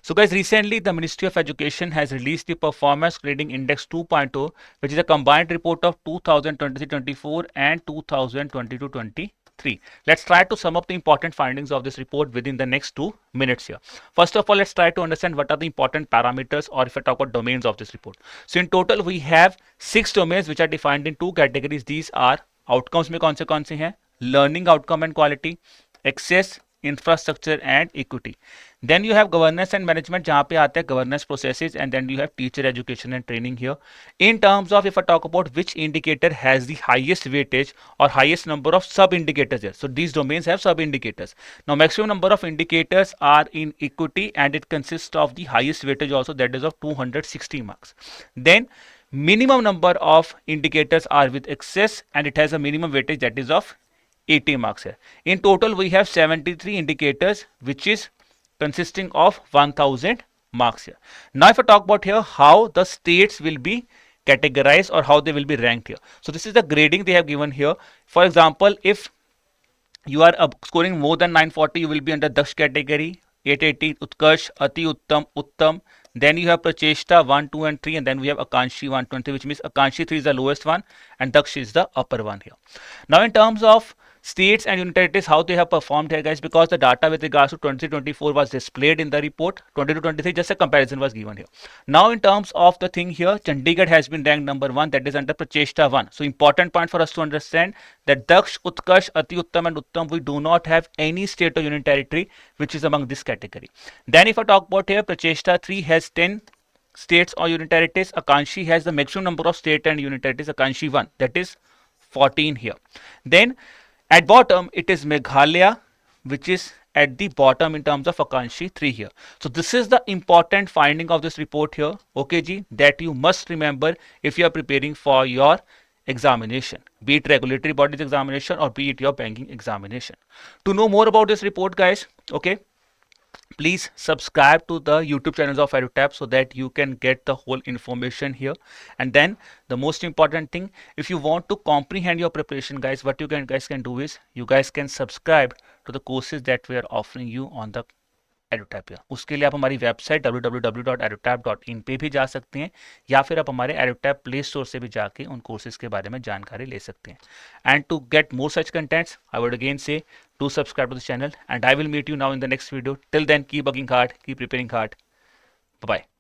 So guys, recently the Ministry of Education has released the Performance Grading Index 2.0, which is a combined report of 2023-24 and 2022-23. Let's try to sum up the important findings of this report within the next 2 minutes here. First of all, let's try to understand what are the important parameters, or if I talk about domains of this report. So in total, we have 6 domains which are defined in 2 categories. These are outcomes में कौन से हैं, learning outcome and quality, access, infrastructure and equity. Then you have governance and management, जहाँ पे आते हैं governance processes, and then you have teacher education and training here. In terms of, if I talk about which indicator has the highest weightage or highest number of sub indicators here, so these domains have sub indicators. Now maximum number of indicators are in equity, and it consists of the highest weightage also, that is of 260 marks. Then minimum number of indicators are with access, and it has a minimum weightage that is of 80 marks here. In total, we have 73 indicators, which is consisting of 1000 marks here. Now, if I talk about here how the states will be categorized or how they will be ranked here. So this is the grading they have given here. For example, if you are scoring more than 940, you will be under Daksh category. 880 Utkarsh, Ati Uttam, Uttam. Then you have Pracheshta 1, 2 and 3, and then we have Akanshi 120, which means Akanshi 3 is the lowest one and Daksh is the upper one here. Now in terms of states and union territories, how they have performed here guys, because the data with regards to 23-24 was displayed in the report, 22-23 just a comparison was given here. Now in terms of the thing here, Chandigarh has been ranked number 1, that is under Pracheshta 1. So important point for us to understand that Daksh, Utkarsh, Ati Uttam and Uttam, we do not have any state or union territory which is among this category. Then if I talk about here, Pracheshta 3 has 10 states or union territories. Akanshi has the maximum number of state and union territories, Akanshi 1, that is 14 here. Then at bottom, it is Meghalaya, which is at the bottom in terms of Akanshi 3 here. So this is the important finding of this report here, okay ji, that you must remember if you are preparing for your examination, be it regulatory bodies examination or be it your banking examination. To know more about this report guys, okay, please subscribe to the YouTube channels of EduTap so that you can get the whole information here. And then the most important thing, if you want to comprehend your preparation guys, what you guys can do is you guys can subscribe to the courses that we are offering you on the EduTap here. उसके लिए आप हमारी website www.edutap.in पे भी जा सकते हैं, या फिर आप हमारे EduTap प्ले स्टोर से भी जाके उन कोर्सेज के बारे में जानकारी ले सकते हैं. And to get more such contents, I would again say do subscribe to the channel, and I will meet you now in the next video. Till then, keep working hard, keep preparing hard. Bye bye.